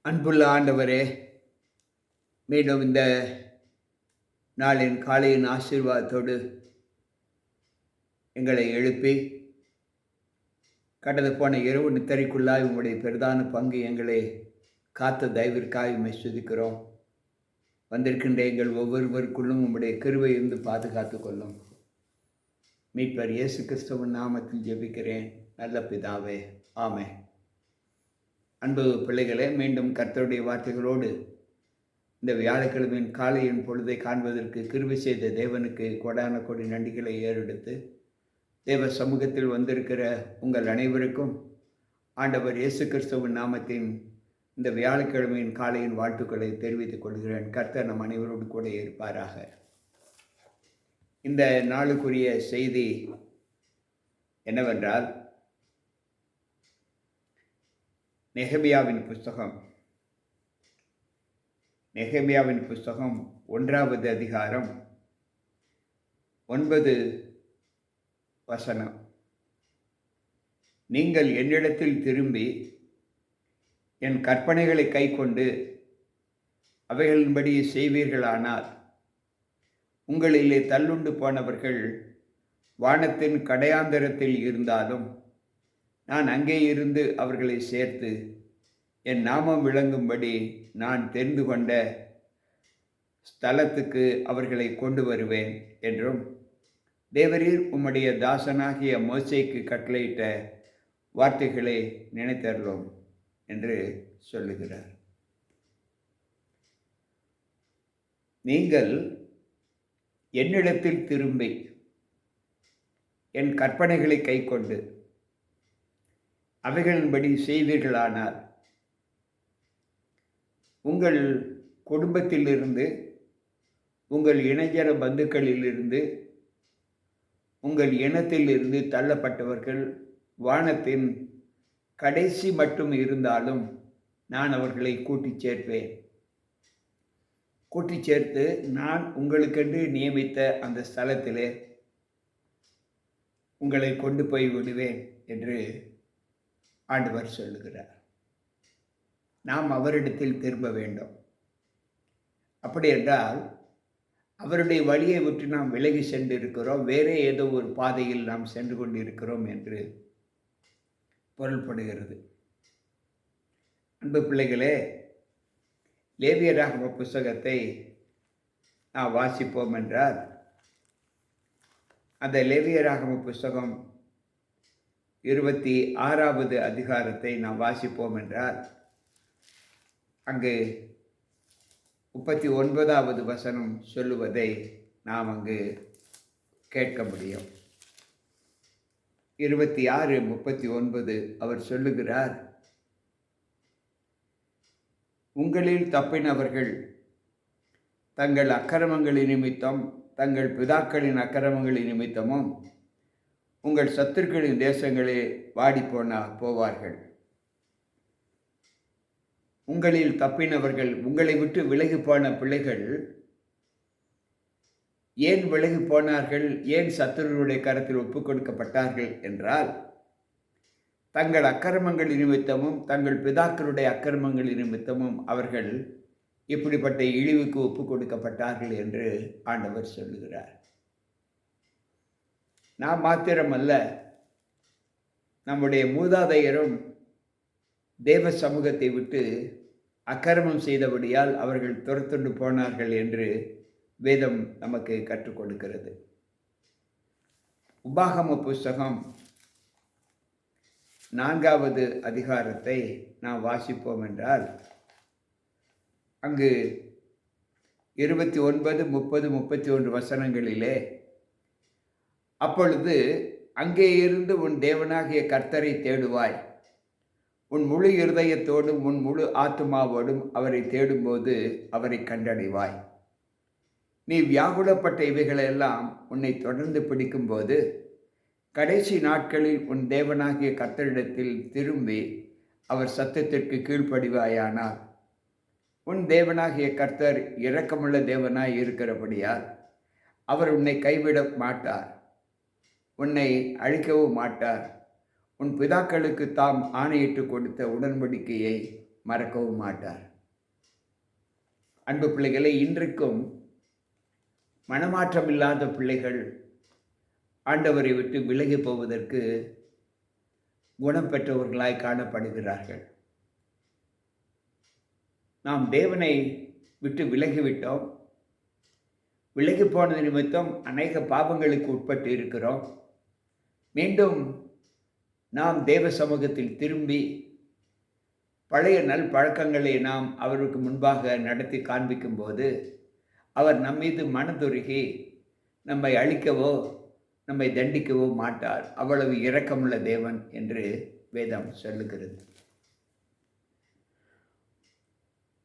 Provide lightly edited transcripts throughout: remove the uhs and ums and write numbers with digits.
அன்புள்ள ஆண்டவரே, மீண்டும் இந்த நாளின் காலையின் ஆசீர்வாதத்தோடு எங்களை எழுப்பி, கடந்து போன இரவு நித்திரைக்குள்ளாய் உம்முடைய பிரதான பங்கு எங்களை காத்த தயவிற்காக உம்மை துதிக்கிறோம். வந்திருக்கின்ற எங்கள் ஒவ்வொருவருக்குள்ளும் உம்முடைய கிருபை இருந்து பாதுகாத்துக் கொள்ளும். மீட்பர் இயேசு கிறிஸ்துவின் நாமத்தில் ஜெபிக்கிறேன் நல்ல பிதாவே, ஆமென். அன்பு பிள்ளைகளே, மீண்டும் கர்த்தருடைய வார்த்தைகளோடு இந்த வியாழக்கிழமையின் காலையின் பொழுதை காண்பதற்கு கிருபை செய்த தேவனுக்கு கோடான கோடி நன்றிகளை ஏறெடுத்து, தேவ சமூகத்தில் வந்திருக்கிற உங்கள் அனைவருக்கும் ஆண்டவர் இயேசு கிறிஸ்துவின் நாமத்தின் இந்த வியாழக்கிழமையின் காலையின் வாழ்த்துக்களை தெரிவித்துக் கொள்கிறேன். கர்த்தர் நம் அனைவரோடு கூட இருப்பாராக. இந்த நாளுக்குரிய செய்தி என்னவென்றால், நெகமியாவின் புஸ்தகம் 1வது அதிகாரம் 9 வசனம். நீங்கள் என்னிடத்தில் திரும்பி என் கற்பனைகளை கைக்கொண்டு அவைகளின்படி செய்வீர்களானால், உங்களிலே தள்ளுண்டு போனவர்கள் வானத்தின் கடையாந்தரத்தில் இருந்தாலும் நான் அங்கே இருந்து அவர்களை சேர்த்து என் நாமம் விளங்கும்படி நான் தெரிந்து கொண்ட ஸ்தலத்துக்கு அவர்களை கொண்டு வருவேன் என்றும், தேவரீர் உம்முடைய தாசனாகிய மோசேக்கு கட்டளையிட்ட வார்த்தைகளை நினைத்தருளும் என்று சொல்லுகிறார். நீங்கள் என்னிடத்தில் திரும்பி என் கற்பனைகளை கைக்கொண்டு அவைகளின்படி செய்வீர்களானால், உங்கள் குடும்பத்திலிருந்து, உங்கள் இணையர பந்துக்களிலிருந்து, உங்கள் இனத்திலிருந்து தள்ளப்பட்டவர்கள் வானத்தின் கடைசி மட்டும் இருந்தாலும் நான் அவர்களை கூட்டிச் சேர்ப்பேன். கூட்டிச் சேர்த்து நான் உங்களுக்கென்று நியமித்த அந்த ஸ்தலத்திலே உங்களை கொண்டு போய் விடுவேன் என்று ஆண்டவர் சொல்லுகிறார். நாம் அவரிடத்தில் திரும்ப வேண்டும். அப்படி என்றால் அவருடைய வழியை விட்டு நாம் விலகி சென்றிருக்கிறோம், வேறே ஏதோ ஒரு பாதையில் நாம் சென்று கொண்டிருக்கிறோம் என்று பொருள்படுகிறது. அன்பு பிள்ளைகளே, லேவியராகம புஸ்தகத்தை நாம் வாசிப்போம் என்றால், அந்த லேவியராகம புஸ்தகம் 26வது அதிகாரத்தை நாம் வாசிப்போம் என்றால், அங்கு 39வது வசனம் சொல்லுவதை நாம் அங்கு கேட்க முடியும். 26:39 அவர் சொல்லுகிறார், உங்களில் தப்பினவர்கள் தங்கள் அக்கிரமங்களின் நிமித்தம், தங்கள் பிதாக்களின் அக்கிரமங்களின் நிமித்தமும் உங்கள் சத்துருக்களின் தேசங்களே போவார்கள். உங்களில் தப்பினவர்கள், உங்களை விட்டு விலகி போன பிள்ளைகள் ஏன் விலகி போனார்கள், ஏன் சத்துருடைய கரத்தில் ஒப்புக் கொடுக்கப்பட்டார்கள் என்றால், தங்கள் அக்கிரமங்களின் நிமித்தமும் தங்கள் பிதாக்களுடைய அக்கிரமங்களின் நிமித்தமும் அவர்கள் இப்படிப்பட்ட இழிவுக்கு ஒப்புக் கொடுக்கப்பட்டார்கள் என்று ஆண்டவர் சொல்லுகிறார். நாம் மாத்திரமல்ல, நம்முடைய மூதாதையரும் தேவ சமூகத்தை விட்டு அக்கிரமம் செய்தபடியால் அவர்கள் துரத்துண்டு போனார்கள் என்று வேதம் நமக்கு கற்றுக் கொடுக்கிறது. உபாகம புஸ்தகம் 4வது அதிகாரத்தை நாம் வாசிப்போம் என்றால், அங்கு 29, 30, 31 வசனங்களிலே, அப்பொழுது அங்கே இருந்து உன் தேவனாகிய கர்த்தரை தேடுவாய், உன் முழு இருதயத்தோடும் உன் முழு ஆத்துமாவோடும் அவரை தேடும்போது அவரை கண்டடைவாய். நீ வியாகுலப்பட்ட இவைகளெல்லாம் உன்னை தொடர்ந்து பிடிக்கும்போது கடைசி நாட்களில் உன் தேவனாகிய கர்த்தரிடத்தில் திரும்பி அவர் சத்தத்திற்கு கீழ்ப்படிவாயானால், உன் தேவனாகிய கர்த்தர் இரக்கமுள்ள தேவனாய் இருக்கிறபடியால் அவர் உன்னை கைவிட மாட்டார், உன்னை அழிக்கவும் மாட்டார். உன் பிதாக்களுக்கு தாம் ஆணையிட்டு கொடுத்த உடன்படிக்கையை மறக்கவும் மாட்டார். அன்பு பிள்ளைகளை, இன்றைக்கும் மனமாற்றம் இல்லாத பிள்ளைகள் ஆண்டவரை விட்டு விலகி போவதற்கு குணம் பெற்றவர்களாய் காணப்படுகிறார்கள். நாம் தேவனை விட்டு விலகிவிட்டோம். விலகி போனது நிமித்தம் அநேக பாவங்களுக்கு உட்பட்டு இருக்கிறோம். மீண்டும் நாம் தேவ சமூகத்தில் திரும்பி பழைய நல் பழக்கங்களை நாம் அவருக்கு முன்பாக நடத்தி காண்பிக்கும் போது அவர் நம்மீது மனதுருகி நம்மை அழிக்கவோ நம்மை தண்டிக்கவோ மாட்டார். அவ்வளவு இரக்கமுள்ள தேவன் என்று வேதம் சொல்லுகிறது.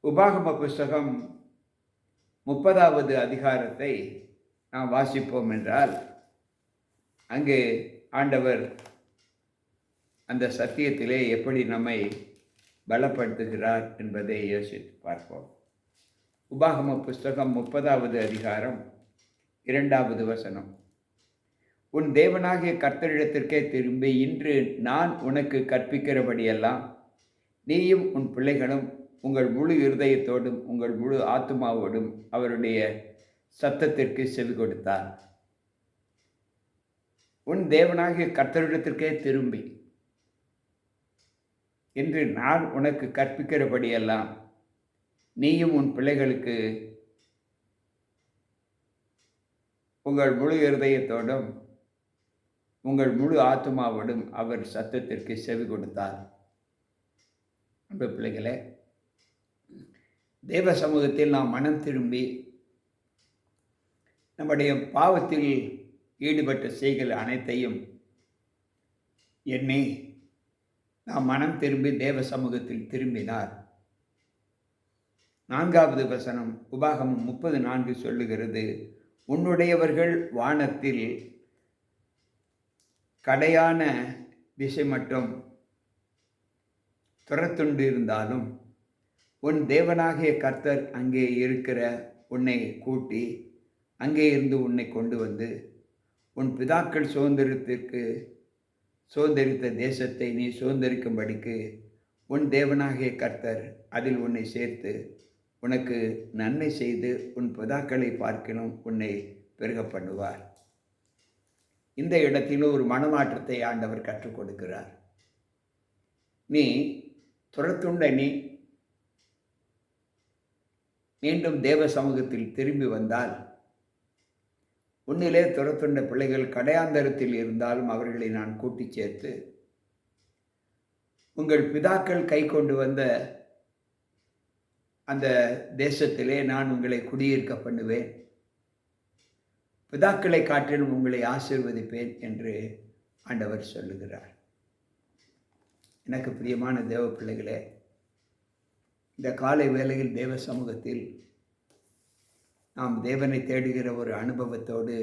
உபாகம புஸ்தகம் 30வது அதிகாரத்தை நாம் வாசிப்போம் என்றால், அங்கே ஆண்டவர் அந்த சத்தியத்திலே எப்படி நம்மை பலப்படுத்துகிறார் என்பதை யோசித்து பார்ப்போம். உபாகம புஸ்தகம் 30வது அதிகாரம் 2வது வசனம். உன் தேவனாகிய கர்த்தரிடத்திற்கே திரும்பி இன்று நான் உனக்கு கற்பிக்கிறபடியெல்லாம் நீயும் உன் பிள்ளைகளும் உங்கள் முழு இருதயத்தோடும் உங்கள் முழு ஆத்துமாவோடும் அவருடைய சத்தத்திற்கு செவி கொடுத்தார். உன் தேவனாகிய கர்த்தரிடத்திற்கே திரும்பி என்று நான் உனக்கு கற்பிக்கிறபடியெல்லாம் நீயும் உன் பிள்ளைகளுக்கு உங்கள் முழு இருதயத்தோடும் உங்கள் முழு ஆத்துமாவோடும் அவர் சத்தத்திற்கு செவி கொடுத்தார். அன்பு பிள்ளைகளே, தேவ சமூகத்தில் நாம் மனம் திரும்பி நம்முடைய பாவத்தில் ஈடுபட்ட செய்கள் அனைத்தையும் எண்ணி நாம் மனம் திரும்பி தேவ சமூகத்தில் திரும்பினார். 4வது வசனம் உபாகமம் 30:4 சொல்லுகிறது, உன்னுடையவர்கள் வானத்தில் கடையான திசை மட்டும் துரத்துண்டு இருந்தாலும் உன் தேவனாகிய கர்த்தர் அங்கே இருக்கிற உன்னை கூட்டி அங்கே இருந்து உன்னை கொண்டு வந்து உன் பிதாக்கள் சுதந்திரித்த தேசத்தை நீ சுதந்திரிக்கும்படிக்கு உன் தேவனாகிய கர்த்தர் அதில் உன்னை சேர்த்து உனக்கு நன்மை செய்து உன் பிதாக்களை பார்க்கிலும் உன்னை பெருக பண்ணுவார். இந்த இடத்திலும் ஒரு மனமாற்றத்தை ஆண்டவர் கற்றுக் கொடுக்கிறார். நீ துரத்துண்ட நீ மீண்டும் தேவ சமூகத்தில் திரும்பி வந்தால், உன்னிலே துரத்துண்ட பிள்ளைகள் கடையாந்தரத்தில் இருந்தாலும் அவர்களை நான் கூட்டி சேர்த்து உங்கள் பிதாக்கள் கை கொண்டு வந்த அந்த தேசத்திலே நான் உங்களை குடியிருக்க பண்ணுவேன், பிதாக்களை காட்டிலும் உங்களை ஆசீர்வதிப்பேன் என்று ஆண்டவர் சொல்லுகிறார். எனக்கு பிரியமான தேவ பிள்ளைகளே, இந்த காலை வேளையில் தேவ சமூகத்தில் நாம் தேவனை தேடுகிற ஒரு அனுபவத்தோடு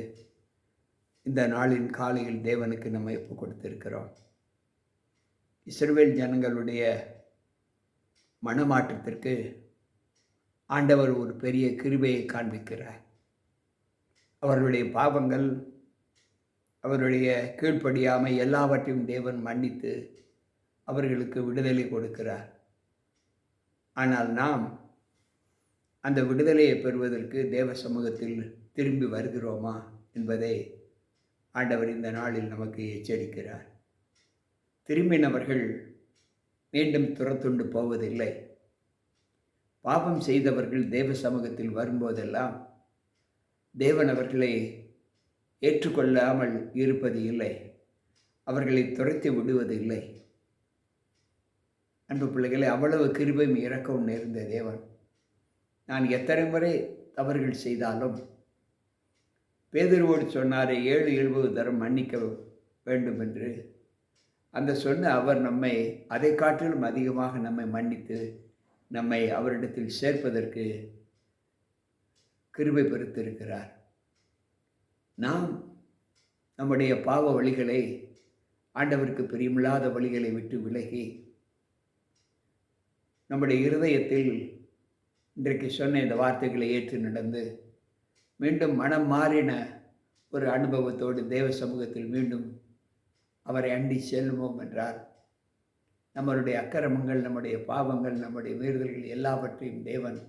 இந்த நாளின் காலையில் தேவனுக்கு நம்ம ஒப்பு கொடுத்திருக்கிறோம். இஸ்ரவேல் ஜனங்களுடைய மனமாற்றத்திற்கு ஆண்டவர் ஒரு பெரிய கிருபையை காண்பிக்கிறார். அவர்களுடைய பாவங்கள், அவருடைய கீழ்ப்படியாமை எல்லாவற்றையும் தேவன் மன்னித்து அவர்களுக்கு விடுதலை கொடுக்கிறார். ஆனால் நாம் அந்த விடுதலையை பெறுவதற்கு தேவ சமூகத்தில் திரும்பி வருகிறோமா என்பதை ஆண்டவர் இந்த நாளில் நமக்கு எச்சரிக்கிறார். திரும்பினவர்கள் மீண்டும் துரத்துண்டு போவதில்லை. பாவம் செய்தவர்கள் தேவ சமூகத்தில் வரும்போதெல்லாம் தேவன் அவர்களை ஏற்றுக்கொள்ளாமல் இருப்பது இல்லை, அவர்களை துரத்தி விடுவதில்லை. அன்பு பிள்ளைகளை, அவ்வளவு கிருபையும் இரக்கவும் நேர்ந்த தேவன் நான் எத்தனை முறை தவறுகள் செய்தாலும் பேதுருவோடு சொன்னாரே 7 தரம் மன்னிக்க வேண்டும் என்று, அந்த சொன்ன அவர் நம்மை அதை காட்டிலும் அதிகமாக நம்மை மன்னித்து நம்மை அவரிடத்தில் சேர்ப்பதற்கு கிருபை பெருத்திருக்கிறார். நாம் நம்முடைய பாவ வழிகளை, ஆண்டவருக்கு பிரியமில்லாத வழிகளை விட்டு விலகி நம்முடைய இருதயத்தில் இன்றைக்கு சொன்ன இந்த வார்த்தைகளை ஏற்று நடந்து மீண்டும் மனம் மாறின ஒரு அனுபவத்தோடு தேவ சமூகத்தில் மீண்டும் அவரை அண்டி செல்வோம் என்றால் நம்மளுடைய அக்கிரமங்கள், நம்முடைய பாவங்கள், நம்முடைய மீறுதல்கள் எல்லாவற்றையும் தேவன்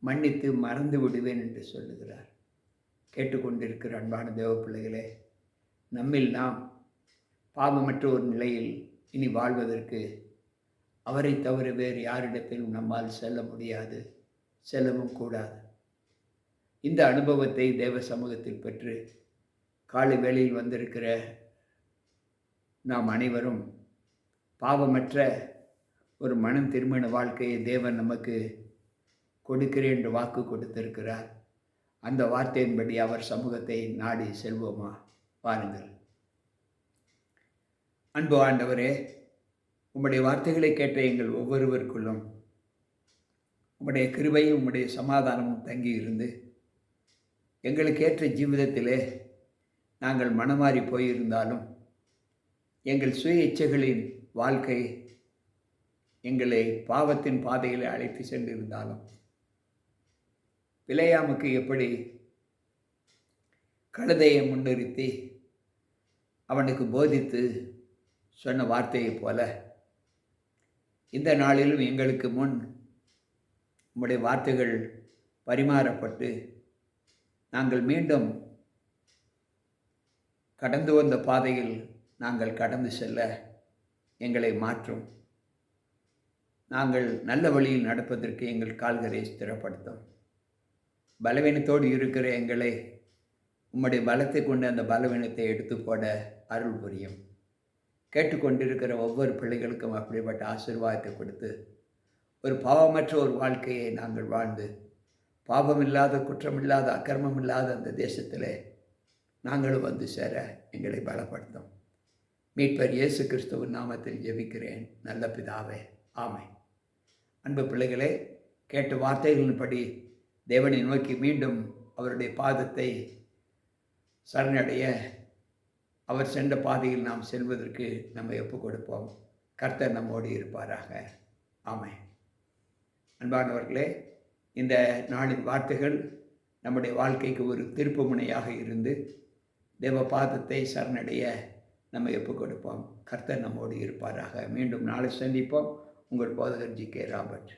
மன்னித்து மறந்து விடுவேன் என்று சொல்லுகிறார். கேட்டுக்கொண்டிருக்கிற அன்பான தேவ பிள்ளைகளே, நம்மில் நாம் பாவமற்ற ஒரு நிலையில் இனி வாழ்வதற்கு அவரை தவிர வேறு யாரிடத்திலும் நம்மால் செல்ல முடியாது, செல்லவும் கூடாது. இந்த அனுபவத்தை தேவ சமூகத்தில் பெற்று காலை வேளையில் வந்திருக்கிற நாம் அனைவரும் பாவமற்ற ஒரு மனம் திருமண வாழ்க்கையை தேவன் நமக்கு கொடுக்கிறேன் என்று வாக்கு கொடுத்திருக்கிறார். அந்த வார்த்தையின்படி அவர் சமூகத்தை நாடி செல்வோமா? வாருங்கள். அன்பு ஆண்டவரே, உம்முடைய வார்த்தைகளை கேட்ட எங்கள் ஒவ்வொருவருக்குள்ளும் உம்முடைய கிருபையும் உம்முடைய சமாதானமும் தங்கி இருந்து எங்களுக்கு ஏற்ற ஜீவிதத்திலே நாங்கள் மனமாறி போயிருந்தாலும், எங்கள் சுய இச்சைகளின் வாழ்க்கை எங்களை பாவத்தின் பாதையில் அழைத்து சென்றிருந்தாலும், பிலேயாமுக்கு எப்படி கழுதையை முன்னிறுத்தி அவனுக்கு போதித்து சொன்ன வார்த்தையைப் போல இந்த நாளிலும் எங்களுக்கு முன் உம்முடைய வார்த்தைகள் பரிமாறப்பட்டு நாங்கள் மீண்டும் கடந்து வந்த பாதையில் நாங்கள் கடந்து செல்ல எங்களை மாற்றும். நாங்கள் நல்ல வழியில் நடப்பதற்கு எங்கள் கால்களை ஸ்திரப்படுத்தும். பலவீனத்தோடு இருக்கிற எங்களை உம்முடைய பலத்தை கொண்டு அந்த பலவீனத்தை எடுத்து போட அருள் புரியும். கேட்டுக்கொண்டிருக்கிற ஒவ்வொரு பிள்ளைகளுக்கும் அப்படிப்பட்ட ஆசீர்வாதத்தை கொடுத்து ஒரு பாவமற்ற ஒரு வாழ்க்கையை நாங்கள் வாழ்ந்து பாவமில்லாத, குற்றமில்லாத, அக்கிரமமில்லாத அந்த தேசத்திலே நாங்களும் வந்து சேர எங்களை பலப்படுத்தும். மீட்பர் இயேசு கிறிஸ்துவின் நாமத்தில் ஜெபிக்கிறேன் நல்ல பிதாவே, ஆமென். அன்பு பிள்ளைகளே, கேட்ட வார்த்தைகளின்படி தேவனை நோக்கி மீண்டும் அவருடைய பாதத்தை சரணடைய அவர் சென்ற பாதையில் நாம் செல்வதற்கு நம்ம ஒப்புக் கொடுப்போம். கர்த்தர் நம்மோடு இருப்பாராக. ஆமென். அன்பானவர்களே, இந்த நாளின் வார்த்தைகள் நம்முடைய வாழ்க்கைக்கு ஒரு திருப்பு முனையாக இருந்து தேவ பாதத்தை சரணடைய நம்ம ஒப்புக் கொடுப்போம். கர்த்தர் நம்மோடு இருப்பாராக. மீண்டும் நாளை சந்திப்போம். உங்கள் போதகர் ஜி.கே. ராபர்ட்.